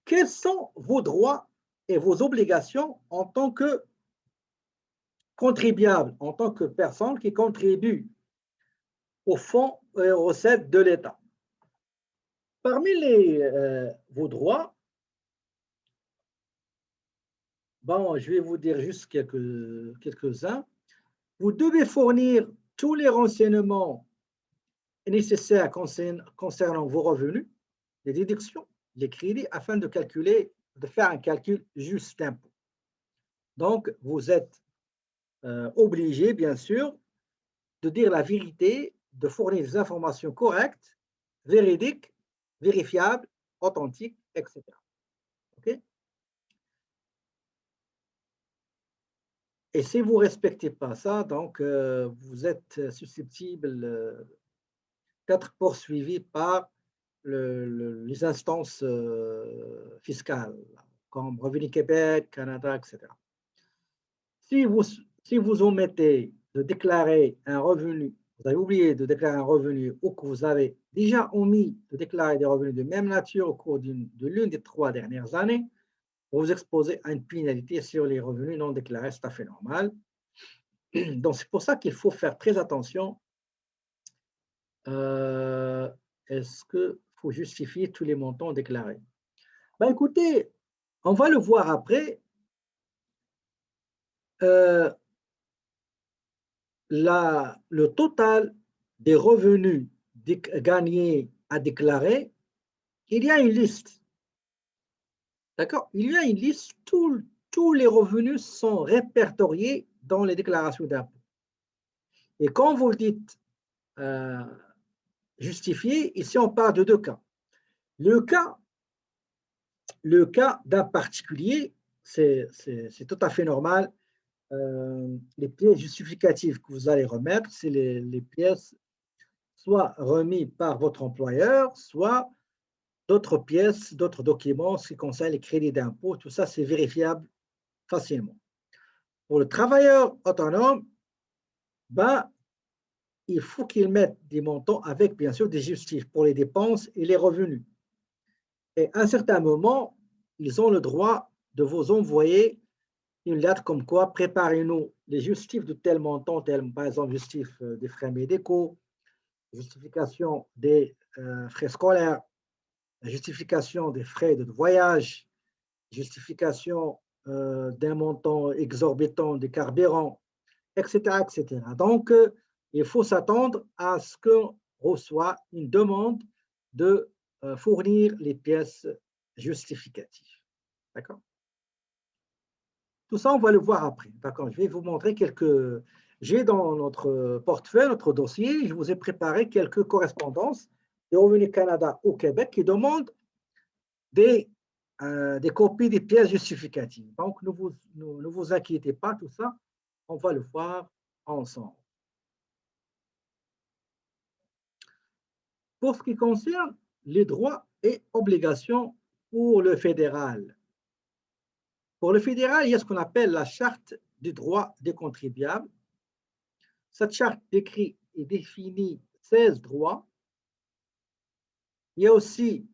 quels sont vos droits et vos obligations en tant que contribuable, en tant que personne qui contribue au fonds et aux recettes de l'État. Parmi vos droits, bon, je vais vous dire juste quelques-uns. Vous devez fournir tous les renseignements nécessaires concernant vos revenus, les déductions, les crédits, afin de faire un calcul juste d'impôt. Donc, vous êtes obligé, bien sûr, de dire la vérité, de fournir des informations correctes, véridiques, vérifiables, authentiques, etc. Okay? Et si vous ne respectez pas ça, donc vous êtes susceptible d'être poursuivi par les instances fiscales, comme Revenu Québec, Canada, etc. Si vous omettez de déclarer un revenu, vous avez oublié de déclarer un revenu ou que vous avez déjà omis de déclarer des revenus de même nature au cours de l'une des 3 dernières années, vous vous exposez à une pénalité sur les revenus non déclarés, c'est tout à fait normal. Donc, c'est pour ça qu'il faut faire très attention. Est-ce qu'il faut justifier tous les montants déclarés? Ben, écoutez, on va le voir après. Le total des revenus gagnés à déclarer, il y a une liste. D'accord? Il y a une liste, tous les revenus sont répertoriés dans les déclarations d'impôt. Et quand vous dites justifier, ici on parle de 2 cas. Le cas d'un particulier, c'est tout à fait normal. Les pièces justificatives que vous allez remettre, c'est les pièces soit remises par votre employeur, soit d'autres pièces, d'autres documents, ce qui concerne les crédits d'impôt. Tout ça, c'est vérifiable facilement. Pour le travailleur autonome, ben, il faut qu'il mette des montants avec, bien sûr, des justifs pour les dépenses et les revenus. Et à un certain moment, ils ont le droit de vous envoyer une lettre comme quoi préparez-nous les justifs de tel montant, par exemple, justif des frais médicaux, justification des frais scolaires, justification des frais de voyage, justification d'un montant exorbitant de carburant, etc., etc. Donc, il faut s'attendre à ce qu'on reçoit une demande de fournir les pièces justificatives. D'accord? Tout ça, on va le voir après. D'accord? Je vais vous montrer quelques... J'ai dans notre portefeuille, notre dossier, je vous ai préparé quelques correspondances de Revenu Canada au Québec qui demandent des copies des pièces justificatives. Donc, ne vous inquiétez pas, tout ça, on va le voir ensemble. Pour ce qui concerne les droits et obligations pour le fédéral. Pour le fédéral, il y a ce qu'on appelle la charte des droits des contribuables. Cette charte décrit et définit 16 droits. Il y a aussi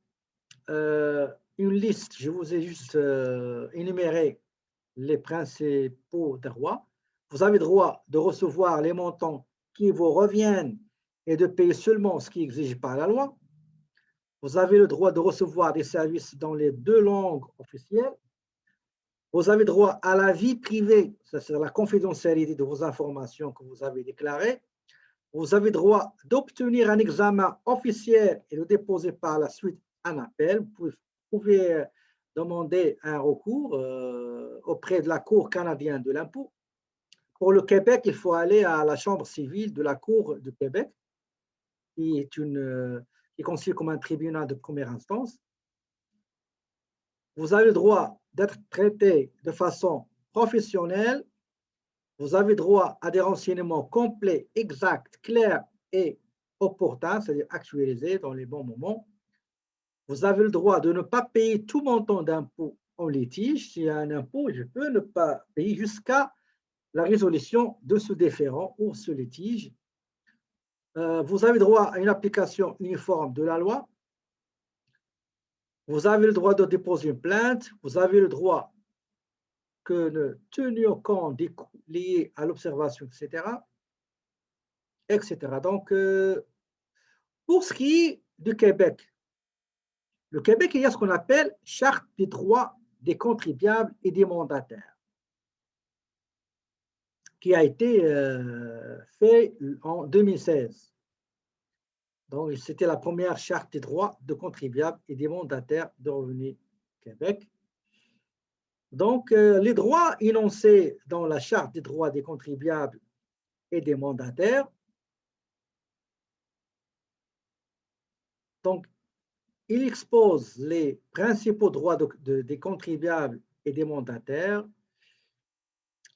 une liste, je vous ai juste énuméré les principaux droits. Vous avez le droit de recevoir les montants qui vous reviennent et de payer seulement ce qui est exigé par la loi. Vous avez le droit de recevoir des services dans les 2 langues officielles. Vous avez droit à la vie privée, c'est la confidentialité de vos informations que vous avez déclarées. Vous avez droit d'obtenir un examen officiel et de déposer par la suite un appel. Vous pouvez demander un recours auprès de la Cour canadienne de l'impôt. Pour le Québec, il faut aller à la Chambre civile de la Cour de Québec, qui est considérée comme un tribunal de première instance. Vous avez le droit d'être traité de façon professionnelle. Vous avez droit à des renseignements complets, exacts, clairs et opportuns, c'est-à-dire actualisés dans les bons moments. Vous avez le droit de ne pas payer tout montant d'impôt en litige. S'il y a un impôt, je peux ne pas payer jusqu'à la résolution de ce déférent ou ce litige. Vous avez droit à une application uniforme de la loi. Vous avez le droit de déposer une plainte, vous avez le droit que ne tenions compte des coûts liés à l'observation, etc., etc. Donc, pour ce qui est du Québec, le Québec, il y a ce qu'on appelle Charte des droits des contribuables et des mandataires, qui a été fait en 2016. Donc, c'était la première charte des droits des contribuables et des mandataires de Revenu Québec. Donc, les droits énoncés dans la charte des droits des contribuables et des mandataires, donc, il expose les principaux droits des contribuables et des mandataires.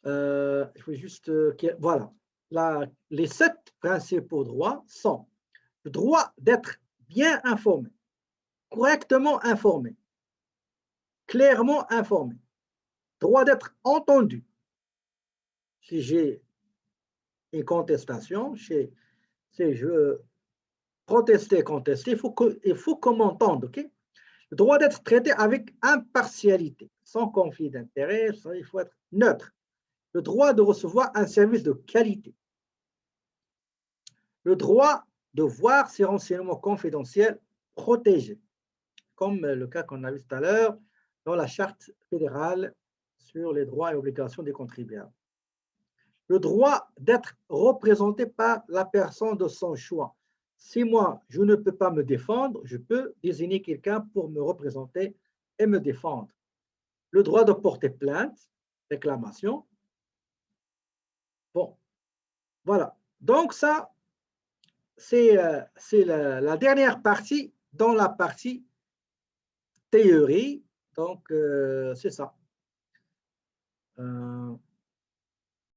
Je vais juste, voilà, les 7 principaux droits sont le droit d'être bien informé, correctement informé, clairement informé, droit d'être entendu. Si j'ai une contestation, si je veux protester, contester, il faut qu'on m'entende. Okay? Le droit d'être traité avec impartialité, sans conflit d'intérêt, il faut être neutre. Le droit de recevoir un service de qualité. Le droit de voir ses renseignements confidentiels protégés, comme le cas qu'on a vu tout à l'heure dans la Charte fédérale sur les droits et obligations des contribuables. Le droit d'être représenté par la personne de son choix. Si moi, je ne peux pas me défendre, je peux désigner quelqu'un pour me représenter et me défendre. Le droit de porter plainte, réclamation. Bon, voilà. Donc ça, c'est la dernière partie dans la partie théorie. Donc, c'est ça.